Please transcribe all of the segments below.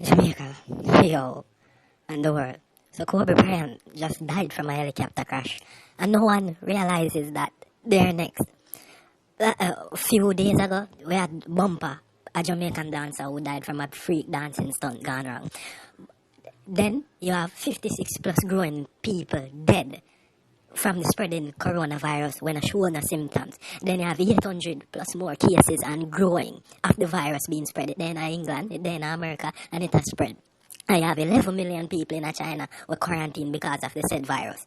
Jamaica, yo, and the world. So Kobe Bryant just died from a helicopter crash, and no one realizes that they're next. A few days ago, we had Bumper, a Jamaican dancer who died from a freak dancing stunt gone wrong. Then you have 56 plus growing people dead from the spreading coronavirus when showing no symptoms. Then you have 800 plus more cases and growing of the virus being spread. Then in England, then in America, and it has spread. I have 11 million people in China were quarantined because of the said virus.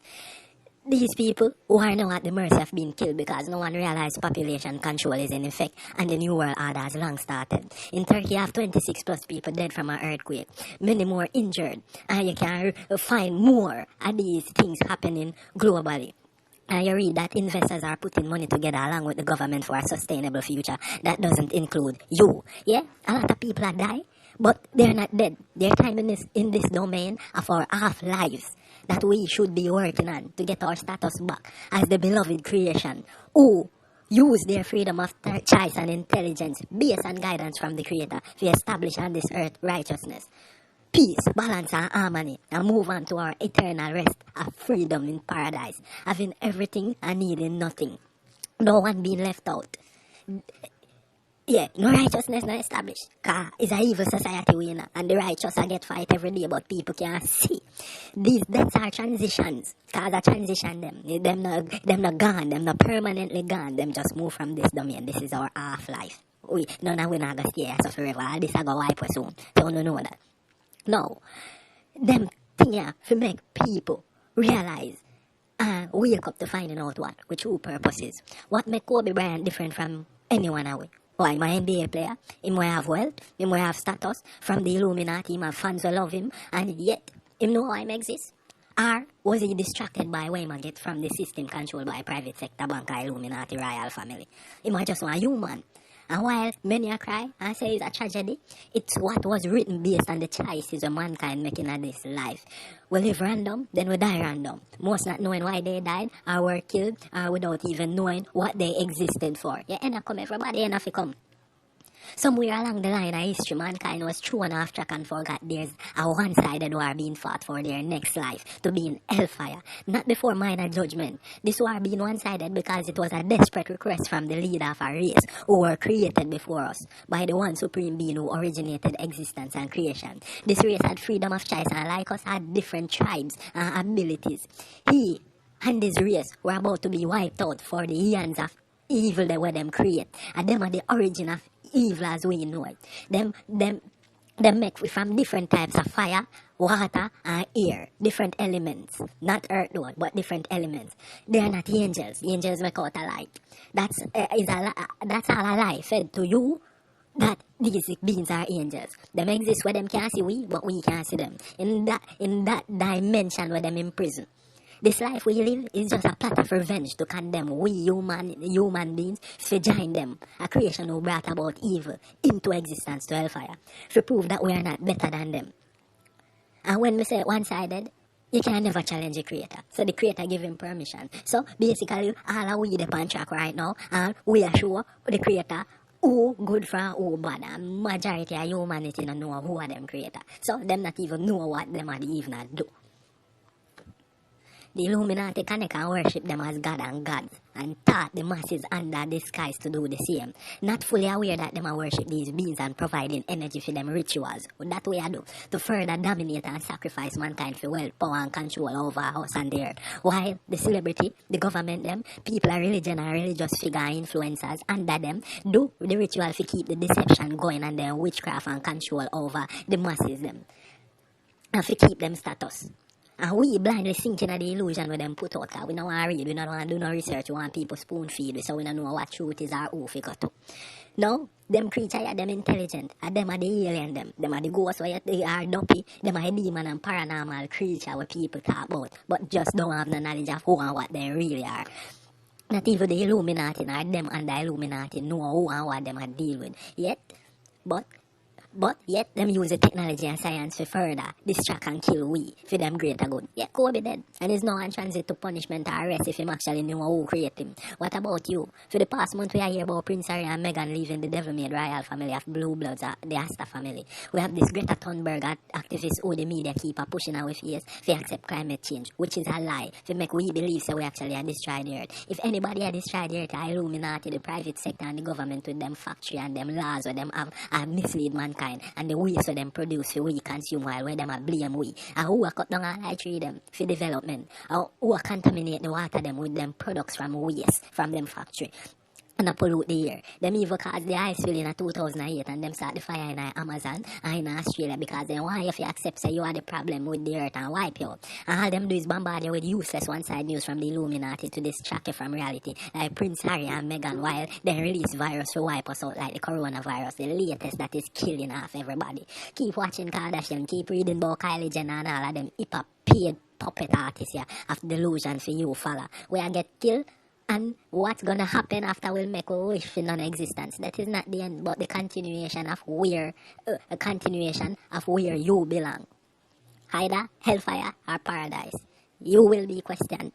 These people who are now at the mercy of being killed because no one realized population control is in effect and the New World Order has long started. In Turkey, you have 26 plus people dead from an earthquake, many more injured, and you can find more of these things happening globally. And you read that investors are putting money together along with the government for a sustainable future. That doesn't include you. Yeah, a lot of people are dying, but they're not dead. Their time in this domain of our half-lives that we should be working on to get our status back as the beloved creation who use their freedom of choice and intelligence based on guidance from the Creator to establish on this earth righteousness, peace, balance, and harmony, and move on to our eternal rest of freedom in paradise, having everything and needing nothing. No one being left out. Yeah, no righteousness not established. Cause it's a evil society we in, and the righteous I get fight every day, but people can't see. These deaths are transitions. Cause I transition them. Them not gone, them not permanently gone. Them just move from this domain. This is our half-life. We not gonna stay here so forever. All this I go wipe us soon. So no know that. No. Them thing here to make people realize and wake up to finding out what with true purposes. What make Kobe Bryant different from anyone away? Why, my NBA player, he might have wealth, he might have status, from the Illuminati, he might have fans who love him, and yet, him know why him exist? Or was he distracted by where he get from the system controlled by private sector banker Illuminati royal family? He might just want a human. And while many are cry and say it's a tragedy, it's what was written based on the choices of mankind making of this life. We live random, then we die random. Most not knowing why they died, or were killed, or without even knowing what they existed for. Yeah, and come everybody, and if you come. Somewhere along the line of history, mankind was thrown off track and forgot there's a one-sided war being fought for their next life, to be in hellfire, not before minor judgment. This war being one-sided because it was a desperate request from the leader of a race who were created before us by the one supreme being who originated existence and creation. This race had freedom of choice and like us had different tribes and abilities. He and his race were about to be wiped out for the eons of evil they were them create, and them are the origin of evil as we know it. Them make from different types of fire, water, and air. Different elements. Not earth though, but different elements. They are not angels. The angels make out a light. That's all a lie fed to you that these beings are angels. Them exist where them can't see we, but we can't see them. In that dimension where them in prison. This life we live is just a plot of revenge to condemn we human beings for join them, a creation who brought about evil into existence to hellfire, to prove that we are not better than them. And when we say one-sided, you can never challenge the creator. So the creator give him permission. So basically, all of we the on track right now, and we are sure the creator who good for who bad, and majority of humanity don't know who are them creator. So them not even know what them are even do. The Illuminati connect and worship them as God and gods and taught the masses under the skies to do the same. Not fully aware that them are worship these beings and providing energy for them rituals. But that way I do to further dominate and sacrifice mankind for wealth, power and control over us and the earth. While the celebrity, the government them, people are religion and religious figure influencers under them do the ritual to keep the deception going and their witchcraft and control over the masses them. And to keep them status. And we blindly sinking at the illusion with them put out, because we don't want to read, we don't want to do no research, we want people spoon feed, so we don't know what truth is or who figure to. No, them creatures are them intelligent, and them are the alien them are the ghosts where they are dopey, them are the demon and paranormal creature where people talk about, but just don't have no knowledge of who and what they really are. Not even the Illuminati, or them and the Illuminati know who and what them are deal with yet, but But yet them use the technology and science to further distract and kill we for them greater good. Yeah, Kobe dead. And there's no one transit to punishment or arrest if him actually knew who created him. What about you? For the past month we are hear about Prince Harry and Meghan leaving the devil-made royal family of Blue Bloods, the Asta family. We have this Greta Thunberg activist who the media keep pushing our face for accept climate change, which is a lie. To make we believe so we actually are destroy the earth. If anybody had destroyed the earth, the Illuminati, the private sector and the government with them factory and them laws where them have mislead mankind and the waste where them produce for we consume while where them a blame we. And who a cut down all I tree them for development. Or who a contaminate the water them with them products from waste from them factory. And I pollute the air. Them even cause the ice spill in 2008 and them start the fire in Amazon and in Australia because they want you to accept say you are the problem with the earth and wipe you out. And all them do is bombard you with useless one-side news from the Illuminati to distract you from reality. Like Prince Harry and Meghan while they release virus to wipe us out like the coronavirus, the latest that is killing half everybody. Keep watching Kardashian, keep reading about Kylie Jenner and all of them hip-hop paid puppet artists here of delusion for you follow. Where I get killed. And what's gonna happen after we'll make a wish in non-existence? That is not the end, but the continuation of where you belong. Either hellfire or paradise. You will be questioned.